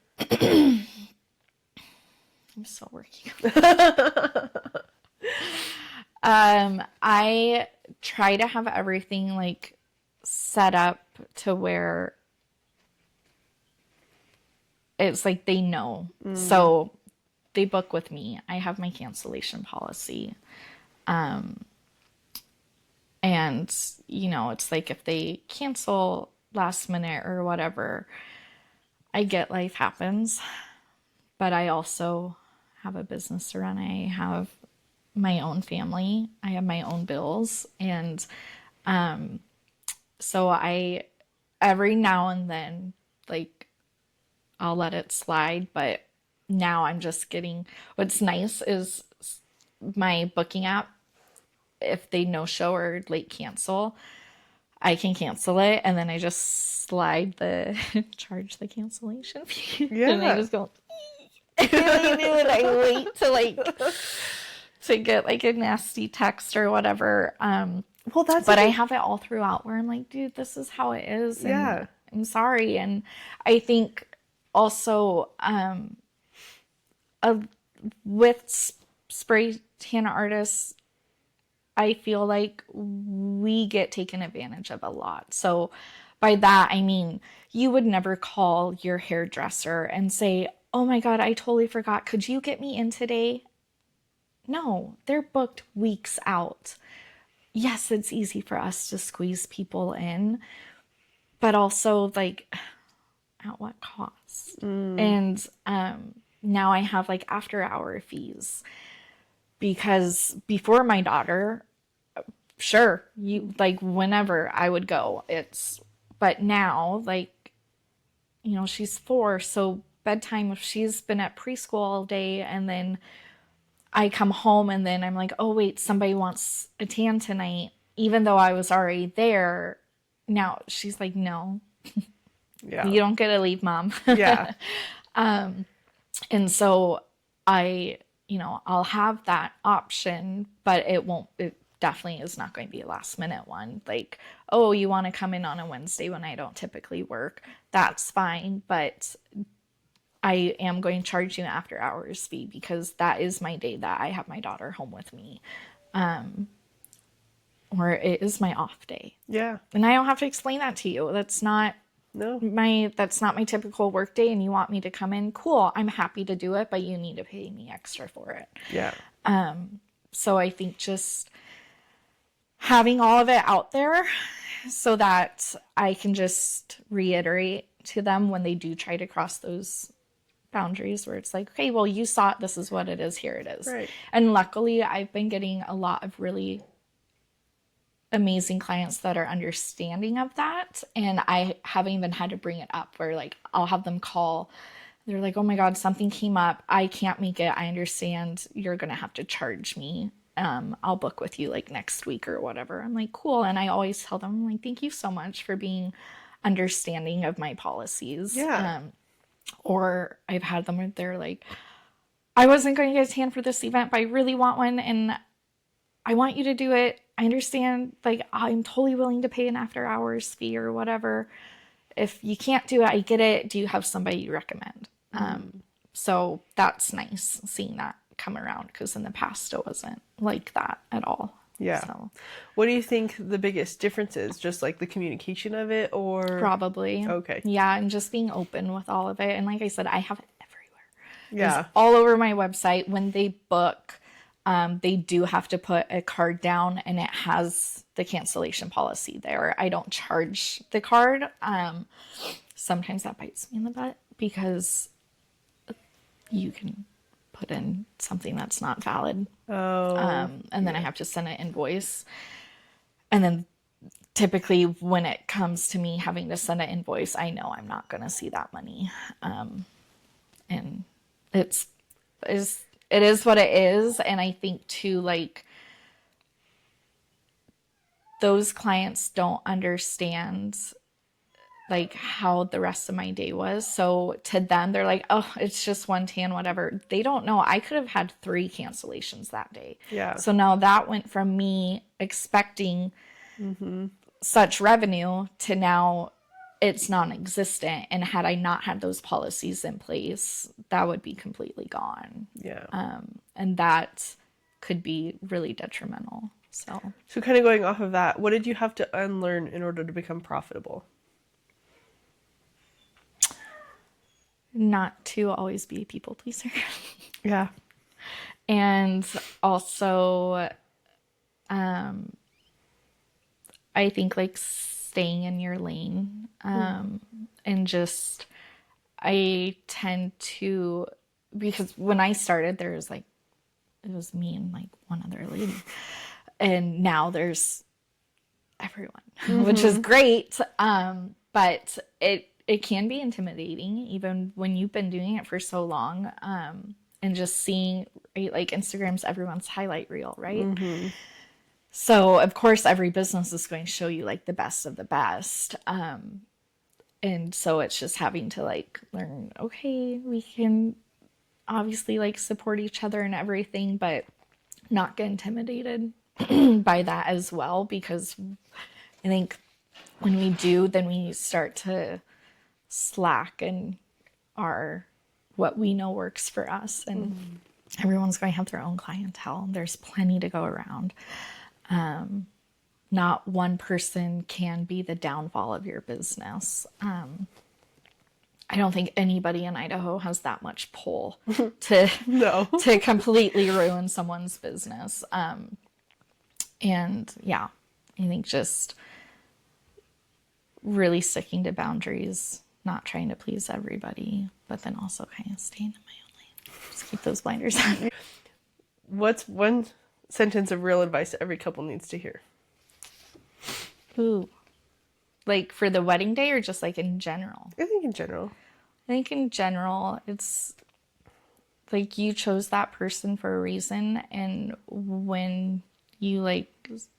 still working. I try to have everything like set up to where it's like they know. So they book with me. I have my cancellation policy. And it's like if they cancel last minute or whatever, I get life happens, but I also have a business to run. I have my own family. I have my own bills. And so I, every now and then, like, I'll let it slide. But now I'm just getting, what's nice is my booking app, if they no show or late cancel, I can cancel it. And then I just slide the, charge the cancellation fee. Yeah. And I just go, and I wait to get like a nasty text or whatever. Well, that's but I have it all throughout where I'm like, dude, this is how it is. And yeah. I'm sorry. And I think also with spray tan artists, I feel like we get taken advantage of a lot. So by that, I mean, you would never call your hairdresser and say, oh my God, I totally forgot. Could you get me in today? No, they're booked weeks out. Yes, it's easy for us to squeeze people in, but also like at what cost? And now I have like after hour fees because before my daughter, sure, you like whenever I would go. But now, like, you know, she's 4, so bedtime, if she's been at preschool all day and then I come home and then I'm like, oh wait, somebody wants a tan tonight, even though I was already there. Now she's like, no, Yeah. you don't get to leave, mom. Yeah. And so I'll have that option, but it definitely is not going to be a last minute one. Like, oh, you want to come in on a Wednesday when I don't typically work? That's fine, but I am going to charge you an after hours fee because that is my day that I have my daughter home with me. Or it is my off day. Yeah. And I don't have to explain that to you. That's not No. that's not my typical work day, and you want me to come in, cool, I'm happy to do it, but you need to pay me extra for it. Yeah. So I think just having all of it out there so that I can just reiterate to them when they do try to cross those boundaries where it's like, okay, well, you saw it, this is what it is, here it is. Right. And luckily I've been getting a lot of really amazing clients that are understanding of that, and I haven't even had to bring it up where like I'll have them call, they're like, oh my god, something came up, I can't make it, I understand, you're gonna have to charge me, I'll book with you like next week or whatever. I'm like, cool. And I always tell them, like, thank you so much for being understanding of my policies. Yeah. Or I've had them where they're like, I wasn't going to get a tan for this event, but I really want one and I want you to do it. I understand, like, I'm totally willing to pay an after hours fee or whatever. If you can't do it, I get it. Do you have somebody you recommend? So that's nice seeing that come around, because in the past it wasn't like that at all. Yeah. So What do you think the biggest difference is? Just like the communication of it, or? probably. Okay. Yeah, and just being open with all of it. And like I said, I have it everywhere. Yeah. It's all over my website. When they book, they do have to put a card down, and it has the cancellation policy there. I don't charge the card. Sometimes that bites me in the butt because you can put in something that's not valid. Oh. And then I have to send an invoice. And then typically when it comes to me having to send an invoice, I know I'm not going to see that money. And it is what it is. And I think too, like, those clients don't understand like how the rest of my day was. So to them, they're like, oh, it's just one tan, whatever. They don't know I could have had 3 cancellations that day. Yeah. So now that went from me expecting such revenue to now it's non-existent. And had I not had those policies in place, that would be completely gone. Yeah. And that could be really detrimental. So kind of going off of that, what did you have to unlearn in order to become profitable? not to always be a people pleaser. Yeah. And also, I think like staying in your lane, and just, I tend to, because when I started, there was like, it was me and like one other lady, and now there's everyone, which is great. But it can be intimidating, even when you've been doing it for so long. And just seeing, right, like Instagram's everyone's highlight reel, right? So of course every business is going to show you like the best of the best. And so it's just having to like learn, okay, we can obviously like support each other and everything, but not get intimidated by that as well, because I think when we do, then we start to slack in our what we know works for us, and everyone's going to have their own clientele. There's plenty to go around. Not one person can be the downfall of your business. I don't think anybody in Idaho has that much pull to No. to completely ruin someone's business. And yeah, I think just really sticking to boundaries, not trying to please everybody, but then also kind of staying in my own lane. Just keep those blinders on. What's one sentence of real advice that every couple needs to hear? Ooh. Like for the wedding day or just like in general? I think in general. I think in general, it's like you chose that person for a reason. And when you like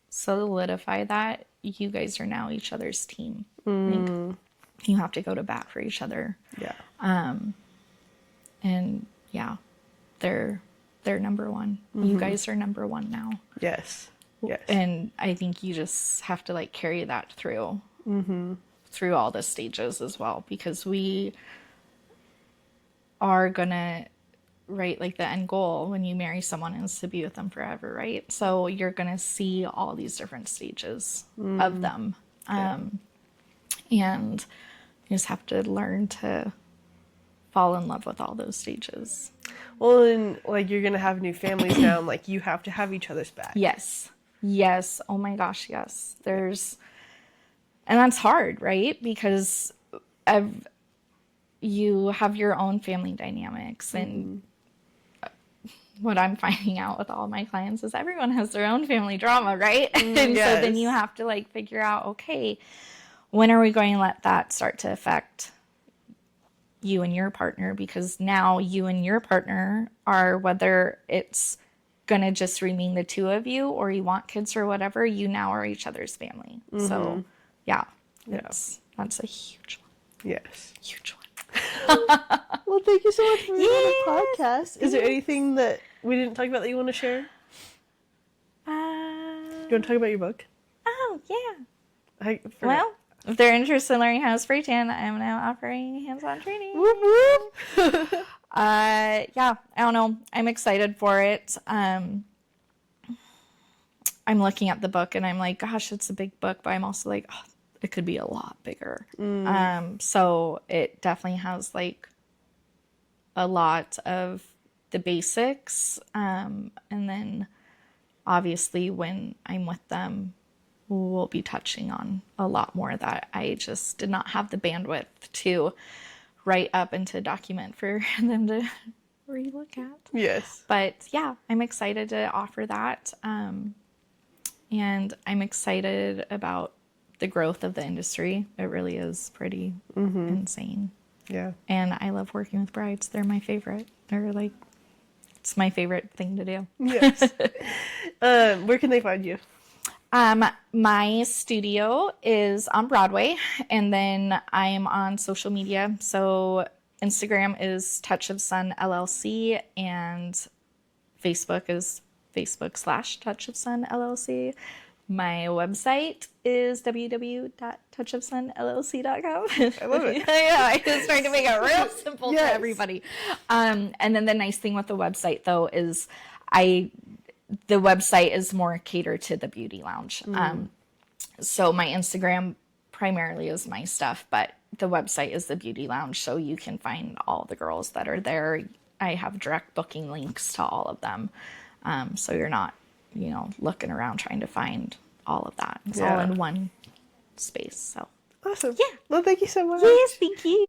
solidify that, you guys are now each other's team. Like, you have to go to bat for each other. Yeah. And yeah, they're number one. You guys are number one now. Yes. Yes. And I think you just have to like carry that through through all the stages as well, because we are gonna, right, like the end goal when you marry someone is to be with them forever, right? So you're gonna see all these different stages of them. And you just have to learn to fall in love with all those stages. Well, and like you're gonna have new families now, and like you have to have each other's back. Yes. Yes. Oh my gosh, yes. And that's hard, right? Because you have your own family dynamics, and what I'm finding out with all my clients is everyone has their own family drama, right? And so then you have to like figure out, okay, when are we going to let that start to affect you and your partner? Because now you and your partner are, whether it's going to just remain the two of you or you want kids or whatever, you now are each other's family. So yeah, that's a huge one. Yes. Huge one. Well, thank you so much for being on the podcast. Is there anything that we didn't talk about that you want to share? You want to talk about your book? Oh, yeah. I forgot. Well, if they're interested in learning how to spray tan, I am now offering hands-on training. Whoop, whoop. Yeah, I don't know. I'm excited for it. I'm looking at the book and I'm like, gosh, it's a big book, but I'm also like, oh, it could be a lot bigger. So it definitely has like a lot of the basics. And then obviously when I'm with them, we'll be touching on a lot more that I just did not have the bandwidth to write up and to document for them to relook at. Yes. But yeah, I'm excited to offer that. And I'm excited about the growth of the industry. It really is pretty insane. Yeah. And I love working with brides. They're my favorite. They're like, it's my favorite thing to do. Yes. Where can they find you? My studio is on Broadway, and then I am on social media. So Instagram is Touch of Sun LLC, and Facebook is Facebook/Touch of Sun LLC. My website is www.touchofsunllc.com. I love it. Yeah, I was trying to make it real simple for everybody. And then the nice thing with the website, though, is the website is more catered to the beauty lounge. So my Instagram primarily is my stuff, but the website is the beauty lounge. So you can find all the girls that are there. I have direct booking links to all of them. So you're not, looking around trying to find all of that. It's all in one space. So Awesome. yeah. Well, thank you so much. yes, thank you.